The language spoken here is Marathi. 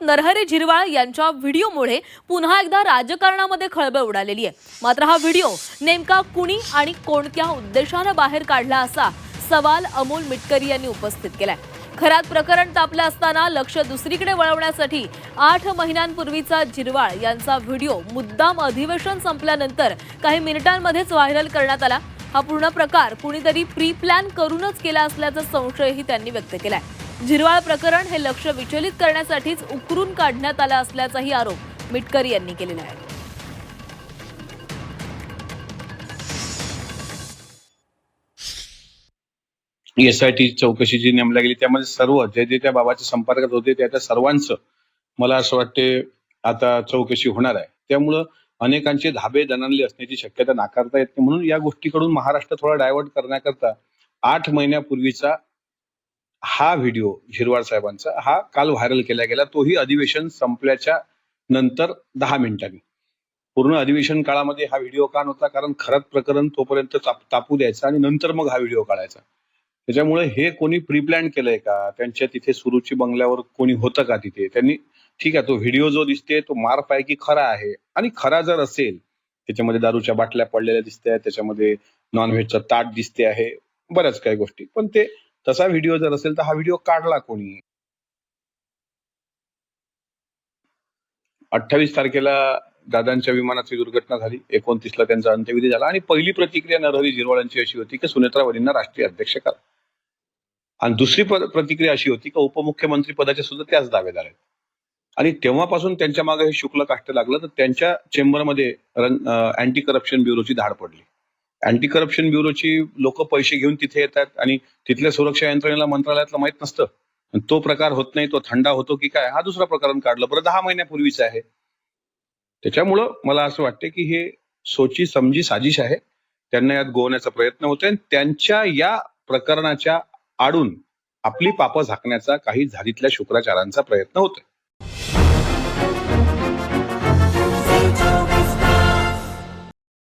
नरहरी झिरवाळ यांच्या व्हिडिओमुळे पुन्हा एकदा राजकारणामध्ये खळबळ उडालेली आहे। मात्र हा व्हिडिओ नेमका कुणी आणि कोणत्या उद्देशाने बाहेर काढला असा सवाल अमोल मिटकरी यांनी उपस्थित केलाय। खरात प्रकरण तापलं असताना लक्ष दुसरीकडे वळवण्यासाठी 8 महिन्यांपूर्वीचा झिरवाळ यांचा व्हिडिओ मुद्दाम अधिवेशन संपल्यानंतर काही मिनिटांमध्येच व्हायरल करण्यात आला। हा पूर्ण प्रकार कुणीतरी प्री प्लॅन करूनच केला असल्याचा संशयही त्यांनी व्यक्त केलाय। झिरवाळ प्रकरण हे लक्ष विचलित करण्यासाठीच उकरून काढण्यात आला असल्याचाही आरोप मिटकरी यांनी केलेला आहे। एसआयटी चौकशी जी नेमल्या गेली त्यामध्ये सर्व जे त्या बाबाच्या संपर्कात होते त्या सर्वांचं मला असं वाटते आता चौकशी होणार आहे। त्यामुळं अनेकांचे धाबे दणाणले असण्याची शक्यता नाकारता येत नाही। म्हणून या गोष्टीकडून महाराष्ट्र थोडा डायव्हर्ट करण्याकरता 8 महिन्यापूर्वीचा हा व्हिडिओ झिरवाळ साहेबांचा हा काल व्हायरल केला गेला, तोही अधिवेशन संपल्याच्या नंतर 10 मिनिटांनी। पूर्ण अधिवेशन काळामध्ये हा व्हिडिओ का नव्हता, कारण खरंच प्रकरण तोपर्यंत तापू द्यायचं आणि नंतर मग हा व्हिडिओ काढायचा। त्याच्यामुळे हे कोणी प्री प्लॅन केलंय का, त्यांच्या तिथे सुरुची बंगल्यावर कोणी होतं का तिथे, त्यांनी ठीक आहे तो व्हिडिओ जो दिसते तो मारपैकी खरा आहे आणि खरा जर असेल त्याच्यामध्ये दारूच्या बाटल्या पडलेल्या दिसतात, त्याच्यामध्ये नॉनव्हेजचं ताट दिसते आहे, बऱ्याच काही गोष्टी, पण ते तसा व्हिडिओ जर असेल तर हा व्हिडिओ काढला कोणी। 28 तारखेला दादांच्या विमानाची दुर्घटना झाली, 29ला त्यांचा अंत्यविधी झाला आणि पहिली प्रतिक्रिया नरहरी झिरवाळांची अशी होती की सुनेत्रा वहिनींना राष्ट्रीय अध्यक्ष करा, आणि दुसरी प्रतिक्रिया अशी होती की उपमुख्यमंत्री पदाचे सुद्धा त्याच दावेदार आहेत। आणि तेव्हापासून त्यांच्या मागे हे शुक्ल काष्ट लागलं, तर त्यांच्या चेंबरमध्ये अँटी करप्शन ब्युरोची धाड पडली। अँटी करप्शन ब्युरोची लोक पैसे घेऊन तिथे येतात आणि तिथल्या सुरक्षा यंत्रणेला मंत्रालयातलं माहित नसतं, तो प्रकार होत नाही, तो थंडा होतो की काय, हा दुसरा प्रकरण काढलं, बरं 10 महिन्यापूर्वीच आहे। त्याच्यामुळं मला असं वाटतं की हे सोची समजी साजिश आहे, त्यांना यात गोवण्याचा प्रयत्न होतोय। त्यांच्या या प्रकरणाच्या आडून आपली पापं झाकण्याचा काही झाडीतल्या शुक्राचारांचा प्रयत्न होतोय।